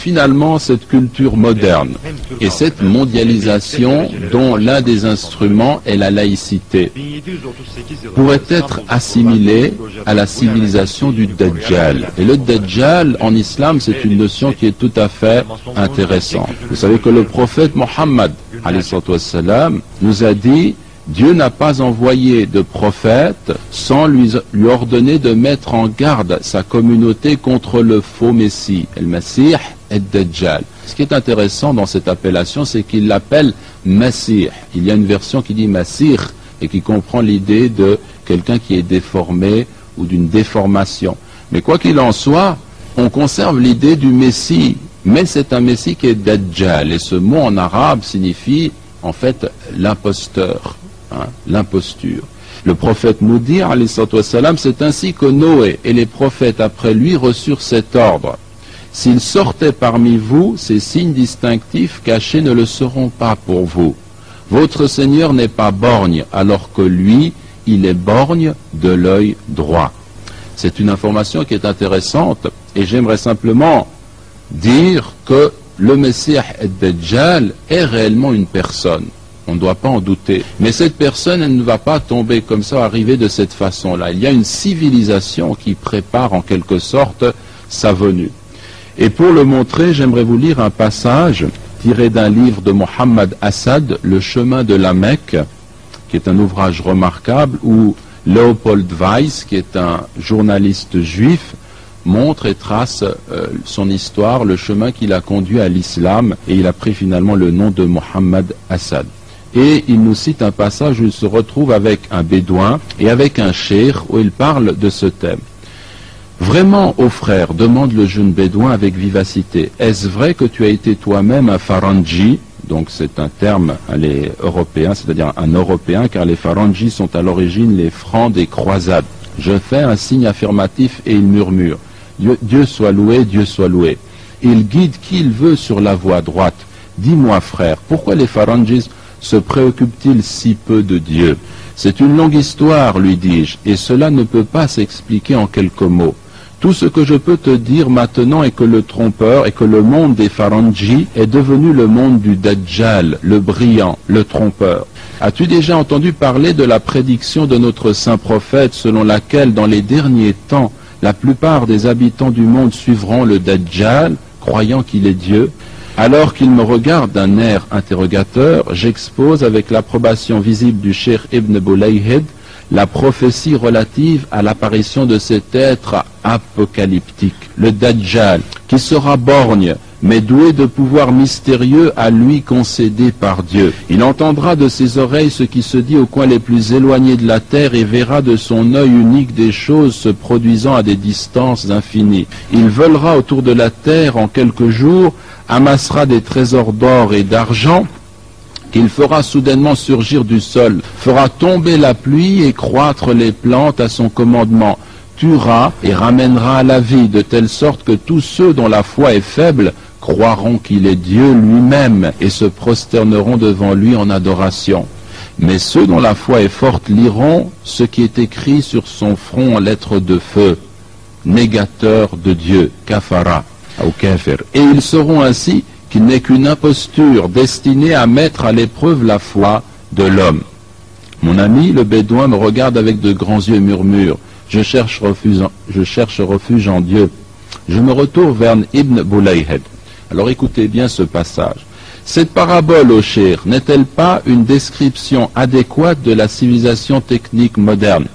finalement cette culture moderne et cette mondialisation dont l'un des instruments est la laïcité pourrait être assimilée à la civilisation du Dajjal. Et le Dajjal en islam, c'est une notion qui est tout à fait intéressante. Vous savez que le prophète Mohammed nous a dit: Dieu n'a pas envoyé de prophète sans lui ordonner de mettre en garde sa communauté contre le faux Messie, el Masih et Dajjal. Ce qui est intéressant dans cette appellation, c'est qu'il l'appelle Masih. Il y a une version qui dit Masih et qui comprend l'idée de quelqu'un qui est déformé ou d'une déformation. Mais quoi qu'il en soit, on conserve l'idée du Messie, mais c'est un Messie qui est Dajjal. Et ce mot en arabe signifie en fait l'imposteur. L'imposture. Le prophète nous dit, c'est ainsi que Noé et les prophètes après lui reçurent cet ordre: s'ils sortaient parmi vous, ces signes distinctifs cachés ne le seront pas pour vous. Votre Seigneur n'est pas borgne, alors que lui, il est borgne de l'œil droit. C'est une information qui est intéressante, et j'aimerais simplement dire que le Messie ad-Dajjal est réellement une personne. On ne doit pas en douter. Mais cette personne, elle ne va pas tomber comme ça, arriver de cette façon-là. Il y a une civilisation qui prépare en quelque sorte sa venue. Et pour le montrer, j'aimerais vous lire un passage tiré d'un livre de Mohammed Assad, Le chemin de la Mecque, qui est un ouvrage remarquable, où Leopold Weiss, qui est un journaliste juif, montre et trace son histoire, le chemin qu'il a conduit à l'islam, et il a pris finalement le nom de Mohammed Assad. Et il nous cite un passage où il se retrouve avec un bédouin et avec un cheikh où il parle de ce thème. Vraiment, ô frère, demande le jeune bédouin avec vivacité, est-ce vrai que tu as été toi-même un Faranji? Donc c'est un terme les européens, c'est-à-dire un européen, car les Faranjis sont à l'origine les francs des croisades. Je fais un signe affirmatif et il murmure: Dieu soit loué, Dieu soit loué. Il guide qui il veut sur la voie droite. Dis-moi, frère, pourquoi les Faranjis se préoccupe-t-il si peu de Dieu? C'est une longue histoire, lui dis-je, et cela ne peut pas s'expliquer en quelques mots. Tout ce que je peux te dire maintenant est que le trompeur et que le monde des Faranji est devenu le monde du Dajjal, le brillant, le trompeur. As-tu déjà entendu parler de la prédiction de notre saint prophète selon laquelle dans les derniers temps, la plupart des habitants du monde suivront le Dajjal, croyant qu'il est Dieu? Alors qu'il me regarde d'un air interrogateur, j'expose avec l'approbation visible du cheikh Ibn Bulayhid la prophétie relative à l'apparition de cet être apocalyptique, le Dajjal, qui sera borgne, mais doué de pouvoirs mystérieux à lui concédés par Dieu. Il entendra de ses oreilles ce qui se dit aux coins les plus éloignés de la terre et verra de son œil unique des choses se produisant à des distances infinies. Il volera autour de la terre en quelques jours, amassera des trésors d'or et d'argent qu'il fera soudainement surgir du sol, fera tomber la pluie et croître les plantes à son commandement, tuera et ramènera à la vie, de telle sorte que tous ceux dont la foi est faible croiront qu'il est Dieu lui-même et se prosterneront devant lui en adoration. Mais ceux dont la foi est forte liront ce qui est écrit sur son front en lettres de feu, négateur de Dieu, kafara, ou kafir. Et ils sauront ainsi qu'il n'est qu'une imposture destinée à mettre à l'épreuve la foi de l'homme. Mon ami, le bédouin, me regarde avec de grands yeux et murmure: je cherche refuge en Dieu. Je me retourne vers Ibn Bulayhid. Alors écoutez bien ce passage. Cette parabole, ô cheikh, n'est-elle pas une description adéquate de la civilisation technique moderne?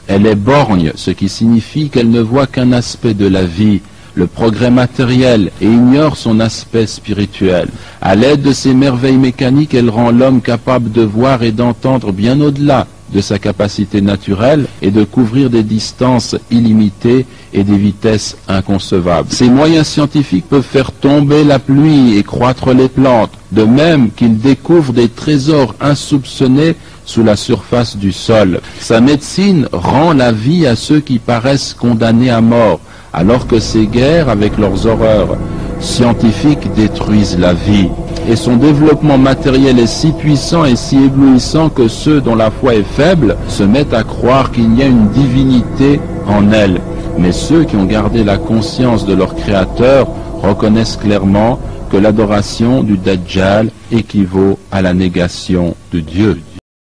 Elle est borgne, ce qui signifie qu'elle ne voit qu'un aspect de la vie, le progrès matériel, et ignore son aspect spirituel. À l'aide de ces merveilles mécaniques, elle rend l'homme capable de voir et d'entendre bien au-delà de sa capacité naturelle et de couvrir des distances illimitées et des vitesses inconcevables. Ces moyens scientifiques peuvent faire tomber la pluie et croître les plantes, de même qu'ils découvrent des trésors insoupçonnés sous la surface du sol. Sa médecine rend la vie à ceux qui paraissent condamnés à mort, alors que ces guerres, avec leurs horreurs scientifiques, détruisent la vie. Et son développement matériel est si puissant et si éblouissant que ceux dont la foi est faible se mettent à croire qu'il y a une divinité en elle. Mais ceux qui ont gardé la conscience de leur Créateur reconnaissent clairement que l'adoration du Dajjal équivaut à la négation de Dieu.